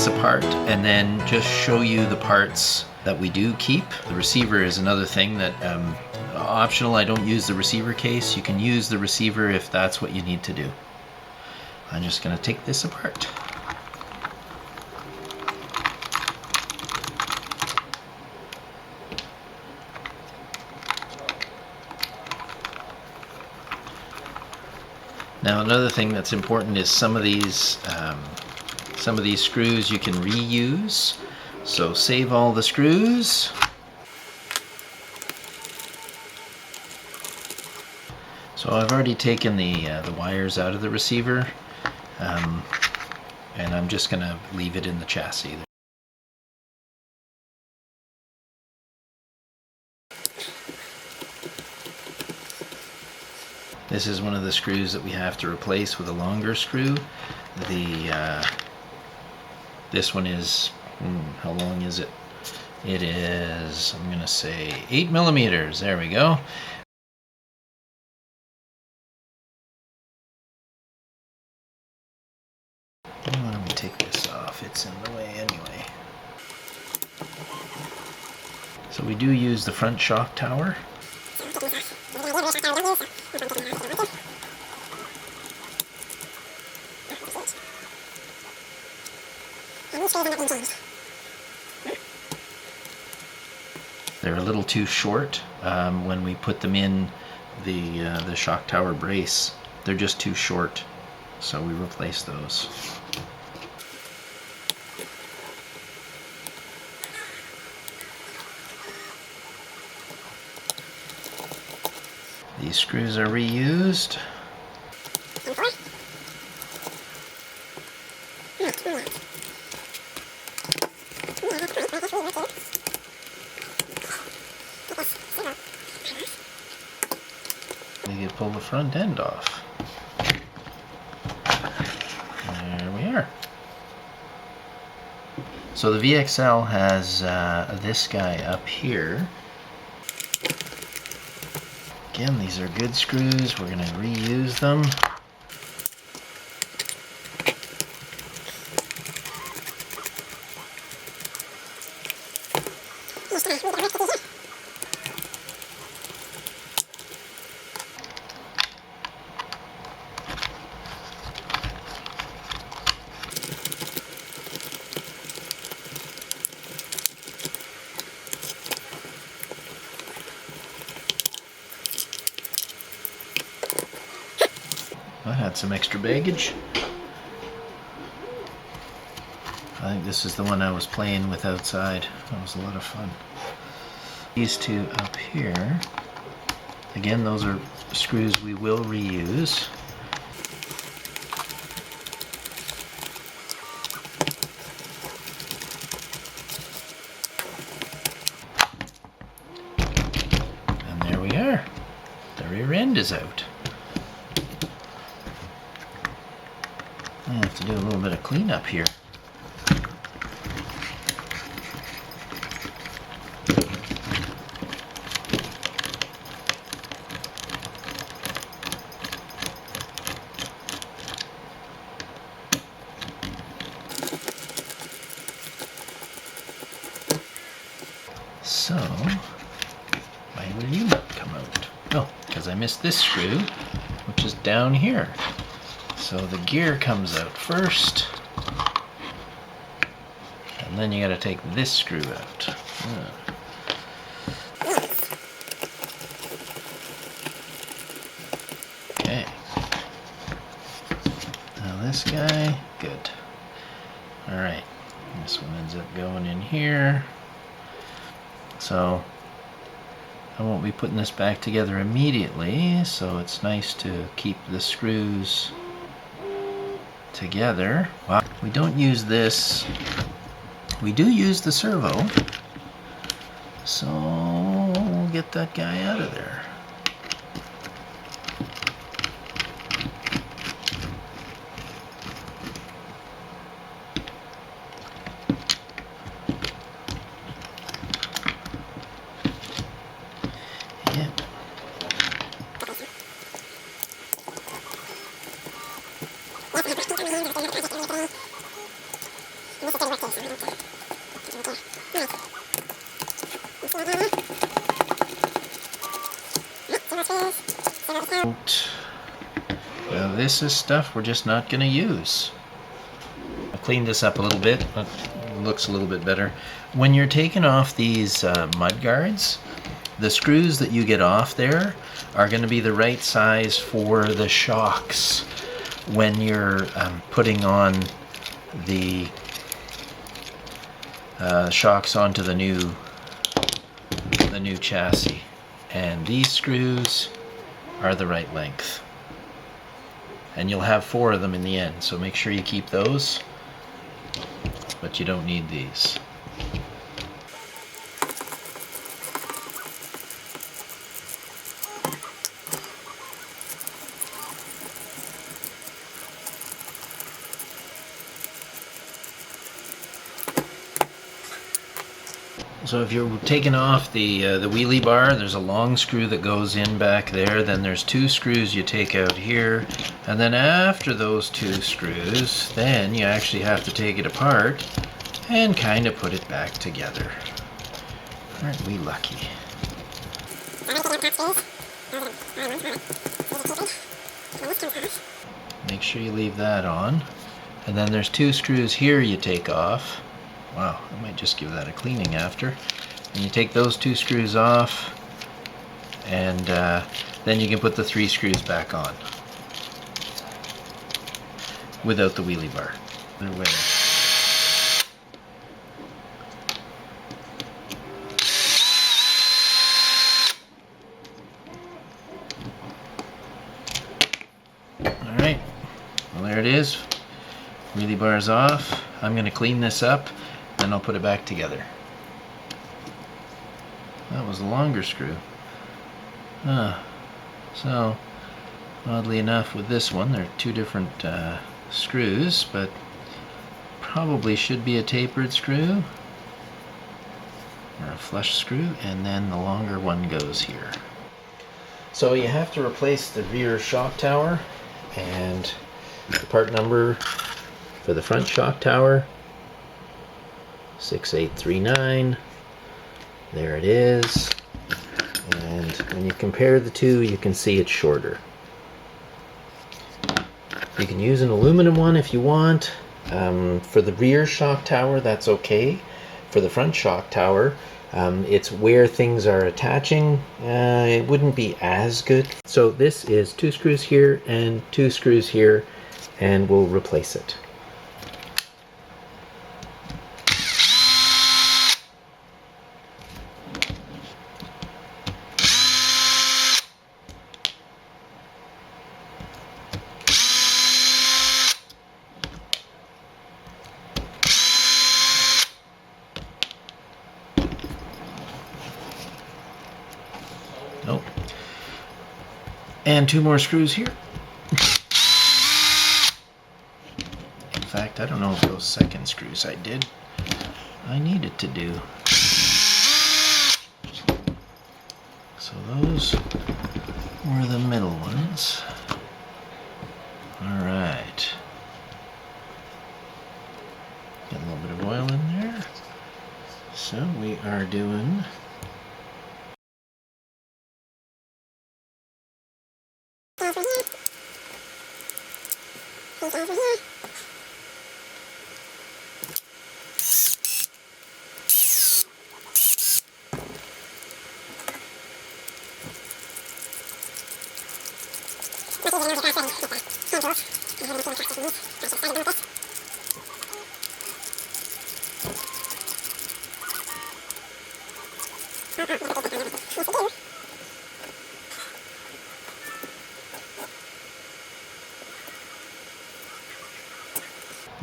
this apart and then just show you the parts that we do keep. The receiver is another thing that optional. I don't use the receiver case. You can use the receiver if that's what you need to do. I'm just going to take this apart. Now another thing that's important is some of these screws you can reuse. So save all the screws. So I've already taken the wires out of the receiver, and I'm just going to leave it in the chassis. This is one of the screws that we have to replace with a longer screw. This one is, how long is it? It is, I'm going to say 8 millimeters. There we go. Let me take this off. It's in the way anyway. So we do use the front shock tower. They're a little too short when we put them in the shock tower brace. They're just too short, so we replace those. These screws are reused. We can pull the front end off. There we are. So the VXL has this guy up here. Again, these are good screws. We're going to reuse them. I had some extra baggage. I think this is the one I was playing with outside. That was a lot of fun. These two up here, again, those are screws we will reuse. And there we are. The rear end is out. I have to do a little bit of cleanup here. So, why will you not come out? Oh, because I missed this screw, which is down here. So the gear comes out first, and then you got to take this screw out. Okay. Now this guy, good. All right, this one ends up going in here. So I won't be putting this back together immediately, so it's nice to keep the screws together. Wow. We don't use this. We do use the servo, so we'll get that guy out of there. Well, this is stuff we're just not going to use. I've cleaned this up a little bit. It looks a little bit better. When you're taking off these mud guards, the screws that you get off there are going to be the right size for the shocks when you're putting on the shocks onto the new chassis. And these screws are the right length. And you'll have 4 of them in the end, so make sure you keep those, but you don't need these. So if you're taking off the wheelie bar, there's a long screw that goes in back there. Then there's 2 screws you take out here. And then after those 2 screws, then you actually have to take it apart and kind of put it back together. Aren't we lucky? Make sure you leave that on. And then there's 2 screws here you take off. Wow, I might just give that a cleaning after. And you take those 2 screws off, and then you can put the 3 screws back on without the wheelie bar. Alright, well there it is. Wheelie bar's off. I'm going to clean this up, then I'll put it back together. That was a longer screw. So, oddly enough with this one, there are 2 different screws, but probably should be a tapered screw or a flush screw, and then the longer one goes here. So you have to replace the rear shock tower, and the part number for the front shock tower, 6839. There it is. And when you compare the 2, you can see it's shorter. You can use an aluminum one if you want. For the rear shock tower, that's okay. For the front shock tower, it's where things are attaching. It wouldn't be as good. So this is 2 screws here and 2 screws here, and we'll replace it. Nope. And 2 more screws here. In fact, I don't know if those second screws I needed to do. So those were the middle ones. Alright. Got a little bit of oil in there. So we are doing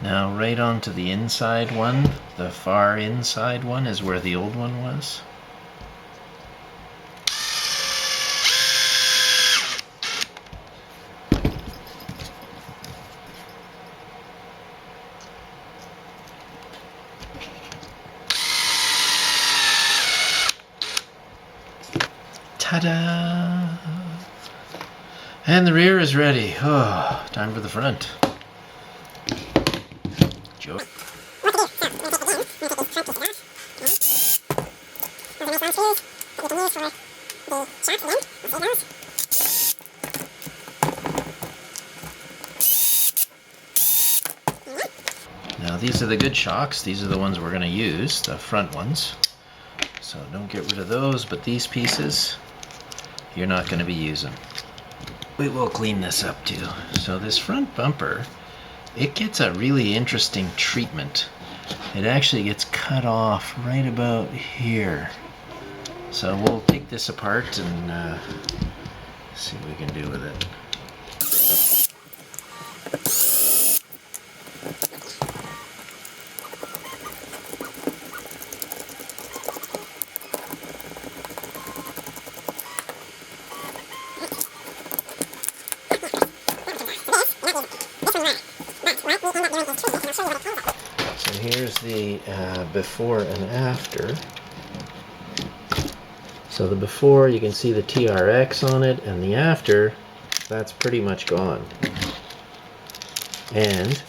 now right onto the inside one. The far inside one is where the old one was. Ta-da! And the rear is ready. Oh, time for the front. Joe. these are the good shocks. These are the ones we're going to use, the front ones. So don't get rid of those, but these pieces you're not going to be using. We will clean this up too. So this front bumper, it gets a really interesting treatment. It actually gets cut off right about here. So we'll take this apart and see what we can do with it. So here's the before and after. So the before, you can see the TRX on it, and the after, that's pretty much gone. And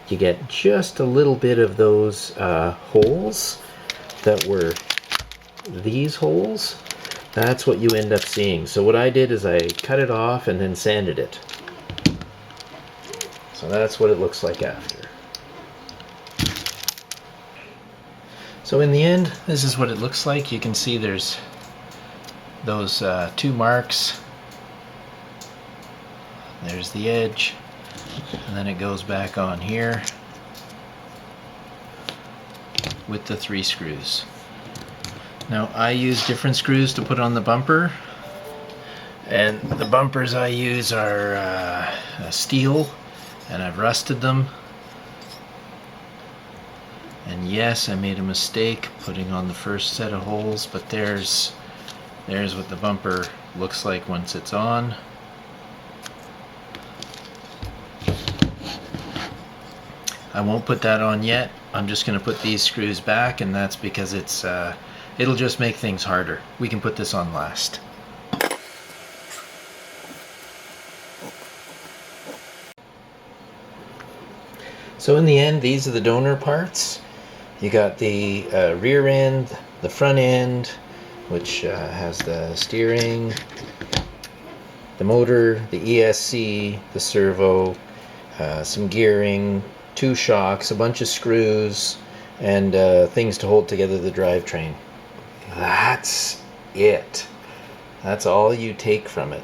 you get just a little bit of those holes that were these holes. That's what you end up seeing. So what I did is I cut it off and then sanded it. So that's what it looks like after. So in the end, this is what it looks like. You can see there's those two marks. There's the edge, and then it goes back on here with the 3 screws. Now I use different screws to put on the bumper, and the bumpers I use are steel, and I've rusted them. And yes, I made a mistake putting on the first set of holes, but there's what the bumper looks like once it's on. I won't put that on yet. I'm just going to put these screws back, and that's because it'll just make things harder. We can put this on last. So in the end, these are the donor parts. You got the rear end, the front end, which has the steering, the motor, the ESC, the servo, some gearing, 2 shocks, a bunch of screws, and things to hold together the drivetrain. That's it. That's all you take from it.